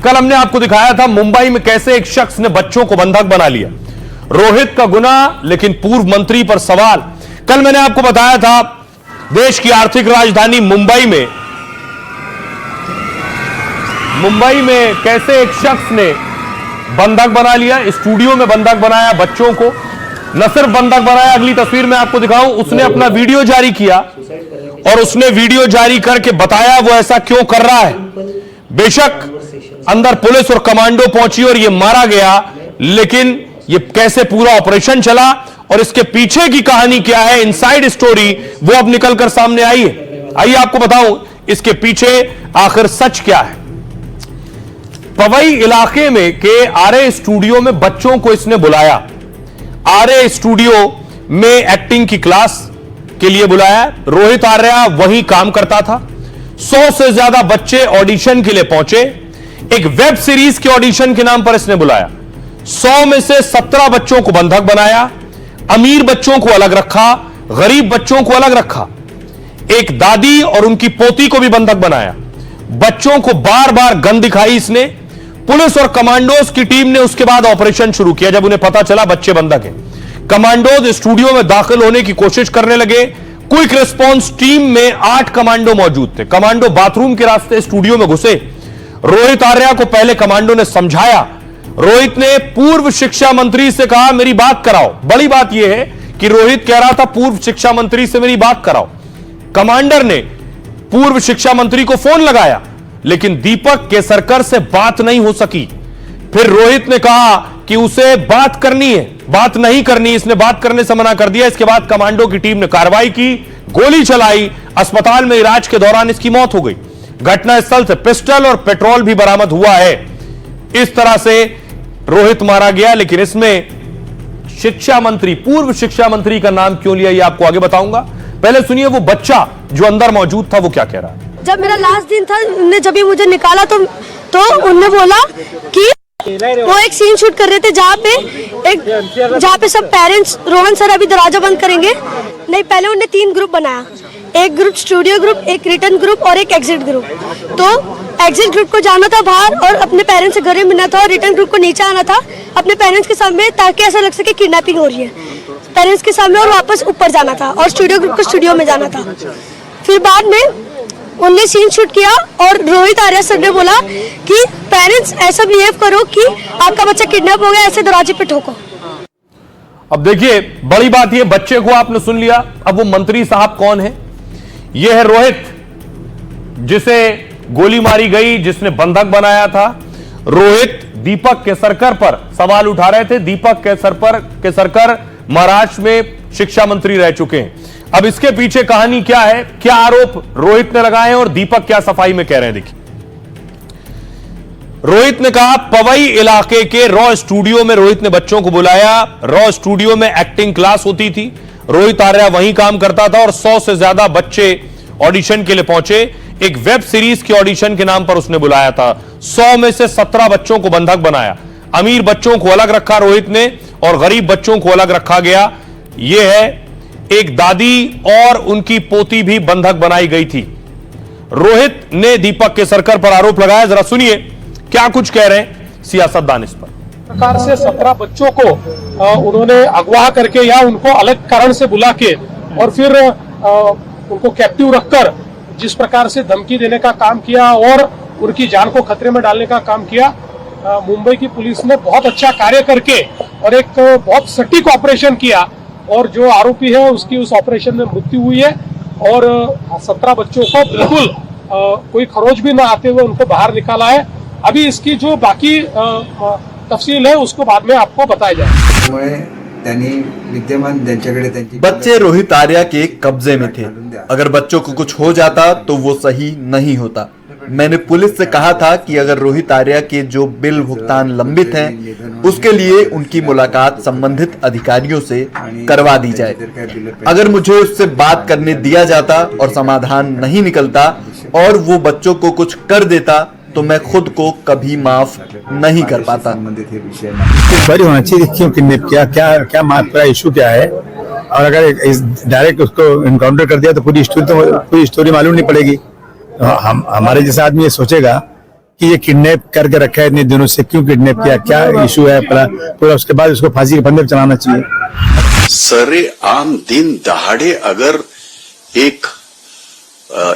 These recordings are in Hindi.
कल हमने आपको दिखाया था मुंबई में कैसे एक शख्स ने बच्चों को बंधक बना लिया। रोहित का गुनाह लेकिन पूर्व मंत्री पर सवाल। कल मैंने आपको बताया था देश की आर्थिक राजधानी मुंबई में कैसे एक शख्स ने बंधक बना लिया, स्टूडियो में बंधक बनाया बच्चों को। न सिर्फ बंधक बनाया, अगली तस्वीर में आपको दिखाऊं, उसने अपना वीडियो जारी किया और उसने वीडियो जारी करके बताया वो ऐसा क्यों कर रहा है। बेशक अंदर पुलिस और कमांडो पहुंची और ये मारा गया, लेकिन ये कैसे पूरा ऑपरेशन चला और इसके पीछे की कहानी क्या है, इनसाइड स्टोरी, वो अब निकलकर सामने आई है। आइए आपको बताऊं इसके पीछे आखिर सच क्या है। पवई इलाके में के आरए स्टूडियो में बच्चों को इसने बुलाया। आरए स्टूडियो में एक्टिंग की क्लास के लिए बुलाया। रोहित आर्या वहीं काम करता था। 100 से ज्यादा बच्चे ऑडिशन के लिए पहुंचे। एक वेब सीरीज के ऑडिशन के नाम पर इसने बुलाया। 100 में से 17 बच्चों को बंधक बनाया। अमीर बच्चों को अलग रखा, गरीब बच्चों को अलग रखा। एक दादी और उनकी पोती को भी बंधक बनाया। बच्चों को बार बार गन दिखाई इसने। पुलिस और कमांडोज की टीम ने उसके बाद ऑपरेशन शुरू किया। जब उन्हें पता चला बच्चे बंधक हैं, कमांडोज स्टूडियो में दाखिल होने की कोशिश करने लगे। क्विक रिस्पांस टीम में 8 कमांडो मौजूद थे। कमांडो बाथरूम के रास्ते स्टूडियो में घुसे। रोहित आर्या को पहले कमांडो ने समझाया। रोहित ने पूर्व शिक्षा मंत्री से कहा मेरी बात कराओ। बड़ी बात यह है कि रोहित कह रहा था पूर्व शिक्षा मंत्री से मेरी बात कराओ। कमांडर ने पूर्व शिक्षा मंत्री को फोन लगाया, लेकिन दीपक केसरकर से बात नहीं हो सकी। फिर रोहित ने कहा कि उसे बात करनी है, बात नहीं करनी, इसने बात करने से मना कर दिया। इसके बाद कमांडो की टीम ने कार्रवाई की, गोली चलाई। अस्पताल में इलाज के दौरान इसकी मौत हो गई। घटनास्थल से पिस्टल और पेट्रोल भी बरामद हुआ है। इस तरह से रोहित मारा गया, लेकिन इसमें शिक्षा मंत्री, पूर्व शिक्षा मंत्री का नाम क्यों लिया, यह आपको आगे बताऊंगा। पहले सुनिए वो बच्चा जो अंदर मौजूद था वो क्या कह रहा है। जब मेरा लास्ट दिन था, उन्होंने जब भी मुझे निकाला तो उन्होंने बोला कि वो एक सीन शूट कर रहे थे जहाँ पे सब पेरेंट्स, रोहन सर अभी दरवाजा बंद करेंगे। नहीं, पहले उन्होंने 3 ग्रुप बनाया। एक ग्रुप स्टूडियो ग्रुप, एक रिटर्न ग्रुप और एक एग्जिट ग्रुप। तो एग्जिट ग्रुप को जाना था बाहर और अपने पेरेंट्स से घर में मिलना था, और रिटर्न ग्रुप को नीचे आना था अपने पेरेंट्स के सामने, ताकि ऐसा लग सके किडनैपिंग हो रही है पेरेंट्स के सामने, और वापस ऊपर जाना था, और स्टूडियो ग्रुप को स्टूडियो में जाना था। फिर बाद में उन्होंने सीन शूट किया और रोहित आर्या सर ने बोला कि पेरेंट्स ऐसा बिहेव करो कि आपका बच्चा किडनैप हो गया, ऐसे दरवाजे पे ठोको। अब देखिए बड़ी बात ये, बच्चे को आपने सुन लिया। अब वो मंत्री साहब कौन है? ये है रोहित, जिसे गोली मारी गई, जिसने बंधक बनाया था। रोहित दीपक केसरकर पर सवाल उठा रहे थे। दीपक केसरकर महाराष्ट्र में शिक्षा मंत्री रह चुके हैं। अब इसके पीछे कहानी क्या है, क्या आरोप रोहित ने लगाए हैं और दीपक क्या सफाई में कह रहे हैं, देखिए। रोहित ने कहा पवई इलाके के रॉ स्टूडियो में रोहित ने बच्चों को बुलाया। रॉ स्टूडियो में एक्टिंग क्लास होती थी। रोहित आर्या वहीं काम करता था और 100 से ज्यादा बच्चे ऑडिशन के लिए पहुंचे। एक वेब सीरीज के ऑडिशन के नाम पर उसने बुलाया था। 100 में से 17 बच्चों को बंधक बनाया। अमीर बच्चों को अलग रखा रोहित ने और गरीब बच्चों को अलग रखा गया। यह है एक दादी और उनकी पोती भी बंधक बनाई गई थी। रोहित ने दीपक केसरकर पर आरोप लगाया। जरा सुनिए क्या कुछ कह रहे हैं सियासतदान इस पर। प्रकार से 17 बच्चों को उन्होंने अगवा करके या उनको अलग कारण से बुला के और फिर उनको कैप्टिव रखकर जिस प्रकार से धमकी देने का काम किया और उनकी जान को खतरे में डालने का काम किया, मुंबई की पुलिस ने बहुत अच्छा कार्य करके और एक बहुत सटीक ऑपरेशन किया, और जो आरोपी है उसकी उस ऑपरेशन में मृत्यु हुई है। और 17 बच्चों को बिल्कुल कोई खरोच भी न आते हुए उनको बाहर निकाला है। अभी इसकी जो बाकी तफसील है उसको बाद में आपको बताया जाए। बच्चे रोहित आर्या के कब्जे में थे। अगर बच्चों को कुछ हो जाता तो वो सही नहीं होता। मैंने पुलिस से कहा था कि अगर रोहित आर्या के जो बिल भुगतान लंबित हैं, उसके लिए उनकी मुलाकात संबंधित अधिकारियों से करवा दी जाए। अगर मुझे उससे बात करने दिया जाता और समाधान नहीं निकलता और वो बच्चों को कुछ कर देता तो मैं खुद को कभी माफ नहीं कर पाता। बड़ी होना चाहिए क्यों किडनैप किया, क्या पूरा इशू क्या है, और अगर डायरेक्ट उसको इनकाउंटर कर दिया तो पूरी स्टोरी मालूम नहीं पड़ेगी। हमारे जैसा आदमी ये सोचेगा कि ये किडनैप करके रखा है इतने दिनों से, क्यों किडनैप किया, क्या इशू है पूरा, उसके बाद उसको फांसी के फंदे पे चलाना चाहिए। सरे आम दिन दहाड़े अगर एक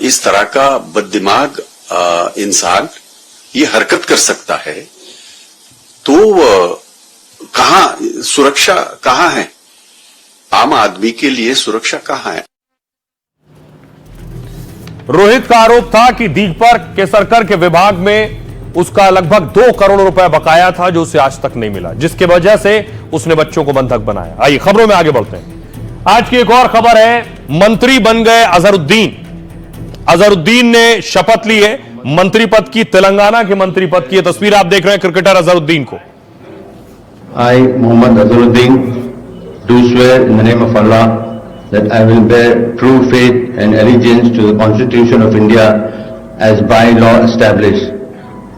इस तरह का बददिमाग इंसान ये हरकत कर सकता है तो कहां सुरक्षा कहां है? आम आदमी के लिए सुरक्षा कहां है? रोहित का आरोप था कि दीपक केसरकर के विभाग में उसका लगभग 2 करोड़ रुपए बकाया था जो उसे आज तक नहीं मिला, जिसके वजह से उसने बच्चों को बंधक बनाया। आइए खबरों में आगे बढ़ते हैं। आज की एक और खबर है, मंत्री बन गए अजहरुद्दीन। अजहरुद्दीन ने शपथ ली है मंत्री पद की, तेलंगाना के मंत्री पद की। तस्वीर आप देख रहे हैं क्रिकेटर अजहरुद्दीन को। I, Muhammad Azharuddin, do swear in the name of Allah that I will bear true faith and allegiance to the Constitution of India as by law established,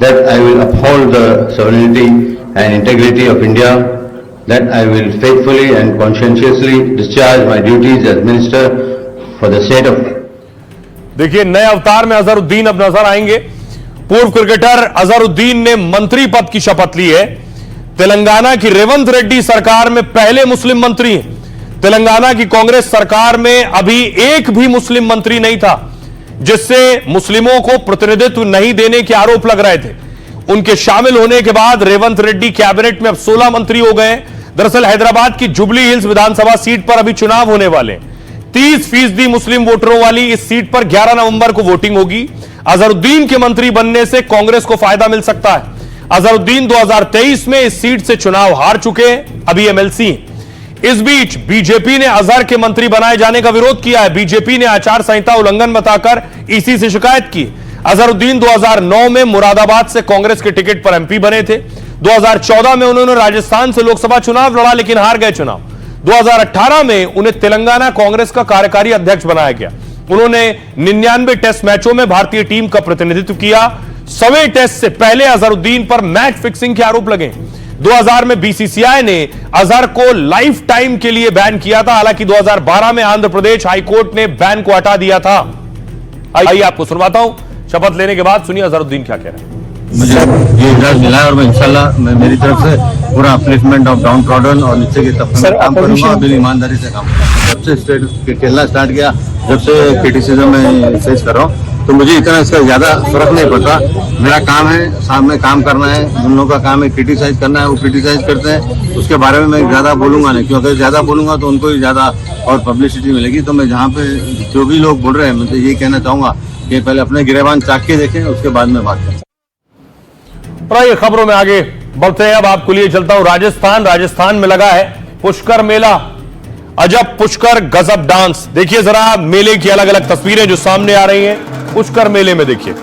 that I will uphold the sovereignty and integrity of India, that I will faithfully and conscientiously discharge my duties as Minister for the state of। देखिए नए अवतार में अजहरुद्दीन अब नजर आएंगे। पूर्व क्रिकेटर अजहरुद्दीन ने मंत्री पद की शपथ ली है। तेलंगाना की रेवंत रेड्डी सरकार में पहले मुस्लिम मंत्री हैं। तेलंगाना की कांग्रेस सरकार में अभी एक भी मुस्लिम मंत्री नहीं था, जिससे मुस्लिमों को प्रतिनिधित्व नहीं देने के आरोप लग रहे थे। उनके शामिल होने के बाद रेवंत रेड्डी कैबिनेट में अब 16 मंत्री हो गए। दरअसल हैदराबाद की जुबली हिल्स विधानसभा सीट पर अभी चुनाव होने वाले हैं। 30% मुस्लिम वोटरों वाली इस सीट पर 11 नवंबर को वोटिंग होगी। अजहरुद्दीन के मंत्री बनने से कांग्रेस को फायदा मिल सकता है। अजहरुद्दीन 2023 में इस सीट से चुनाव हार चुके, अभी एमएलसी हैं। इस बीच बीजेपी ने अजहर के मंत्री बनाए जाने का विरोध किया है। बीजेपी ने आचार संहिता उल्लंघन बताकर ईसी से शिकायत की। अजहरुद्दीन 2009 में मुरादाबाद से कांग्रेस के टिकट पर एमपी बने थे। 2014 में उन्होंने राजस्थान से लोकसभा चुनाव लड़ा लेकिन हार गए चुनाव। 2018 में उन्हें तेलंगाना कांग्रेस का कार्यकारी अध्यक्ष बनाया गया। उन्होंने 99 टेस्ट मैचों में भारतीय टीम का प्रतिनिधित्व किया। 100वें टेस्ट से पहले अजहरुद्दीन पर मैच फिक्सिंग के आरोप लगे। 2000 में बीसीसीआई ने अजहर को लाइफ टाइम के लिए बैन किया था। हालांकि 2012 में आंध्र प्रदेश हाईकोर्ट ने बैन को हटा दिया था। आइए आपको सुनवाता हूं, शपथ लेने के बाद सुनिए अजहरुद्दीन क्या कह रहे हैं। मुझे ये इजाजत मिला है और मैं इंशाल्लाह मेरी तरफ से पूरा अपलिफ्टमेंट ऑफ डाउन ट्रॉडन और नीचे के तबके में काम करूंगा और बिल्कुल ईमानदारी से काम करूंगा। जब से स्टेट खेलना स्टार्ट किया, जब से क्रिटिसिज्म में फेस कर रहा हूँ, तो मुझे इतना इसका ज्यादा फर्क नहीं पड़ता। मेरा काम है सामने काम करना है, उन लोगों का काम है क्रिटिसाइज करना है, वो क्रिटिसाइज करते हैं, उसके बारे में मैं ज्यादा बोलूंगा नहीं, क्योंकि ज्यादा बोलूंगा तो उनको ही ज्यादा और पब्लिसिटी मिलेगी। तो मैं जहाँ पे जो भी लोग बोल रहे हैं, मैं तो ये कहना चाहूंगा कि पहले अपने गिरेबान चाक के देखें, उसके बाद में बात करें। ये खबरों में आगे बढ़ते हैं। अब आपको लिए चलता हूं राजस्थान में लगा है पुष्कर मेला। अजब पुष्कर गजब डांस। देखिए जरा मेले की अलग अलग तस्वीरें जो सामने आ रही हैं पुष्कर मेले में। देखिए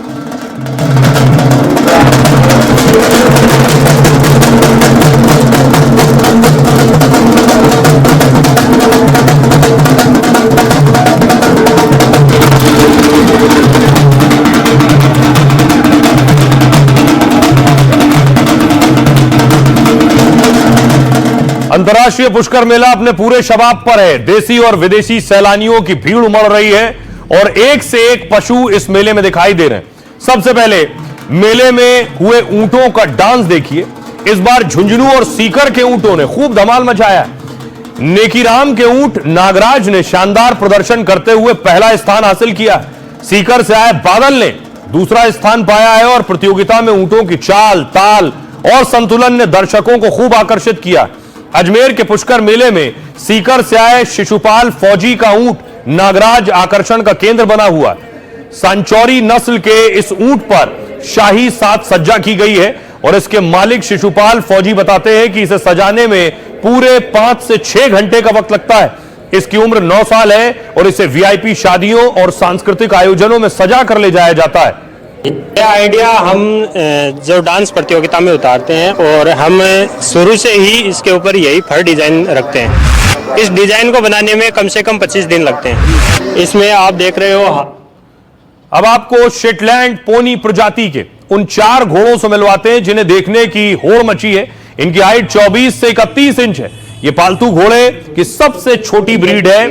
अंतर्राष्ट्रीय पुष्कर मेला अपने पूरे शबाब पर है। देसी और विदेशी सैलानियों की भीड़ उमड़ रही है और एक से एक पशु इस मेले में दिखाई दे रहे हैं। सबसे पहले मेले में हुए ऊंटों का डांस देखिए। इस बार झुंझुनू और सीकर के ऊंटों ने खूब धमाल मचाया है। नेकीराम के ऊंट नागराज ने शानदार प्रदर्शन करते हुए पहला स्थान हासिल किया। सीकर से आए बादल ने दूसरा स्थान पाया है और प्रतियोगिता में ऊंटों की चाल, ताल और संतुलन ने दर्शकों को खूब आकर्षित किया। अजमेर के पुष्कर मेले में सीकर से आए शिशुपाल फौजी का ऊंट नागराज आकर्षण का केंद्र बना हुआ। सांचौरी नस्ल के इस ऊंट पर शाही साज सज्जा की गई है और इसके मालिक शिशुपाल फौजी बताते हैं कि इसे सजाने में पूरे 5 से 6 घंटे का वक्त लगता है। इसकी उम्र 9 साल है और इसे वीआईपी शादियों और सांस्कृतिक आयोजनों में सजा कर ले जाया जाता है। यह आइडिया हम जो डांस प्रतियोगिता में उतारते हैं और हम शुरू से ही इसके ऊपर यही फर डिजाइन रखते हैं। इस डिजाइन को बनाने में कम से कम 25 दिन लगते हैं। इसमें आप देख रहे हो। अब आपको शेटलैंड पोनी प्रजाति के उन 4 घोड़ों से मिलवाते हैं जिन्हें देखने की होड़ मची है। इनकी हाइट 24 से 31 इंच है। ये पालतू घोड़े की सबसे छोटी ब्रीड है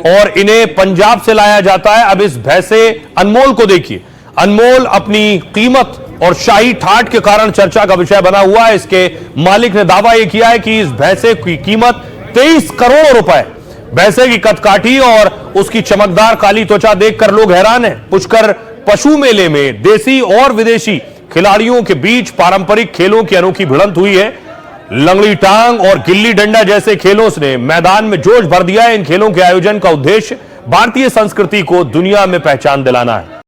और इन्हें पंजाब से लाया जाता है। अब इस भैंसे अनमोल को देखिए। अनमोल अपनी कीमत और शाही ठाठ के कारण चर्चा का विषय बना हुआ है। इसके मालिक ने दावा यह किया है कि इस भैंसे की कीमत 23 करोड़ रुपए। भैंसे की कदकाठी और उसकी चमकदार काली त्वचा देखकर लोग हैरान हैं। पुष्कर पशु मेले में देसी और विदेशी खिलाड़ियों के बीच पारंपरिक खेलों की अनोखी भिड़ंत हुई है। लंगड़ी टांग और गिल्ली डंडा जैसे खेलों ने मैदान में जोश भर दिया है। इन खेलों के आयोजन का उद्देश्य भारतीय संस्कृति को दुनिया में पहचान दिलाना है।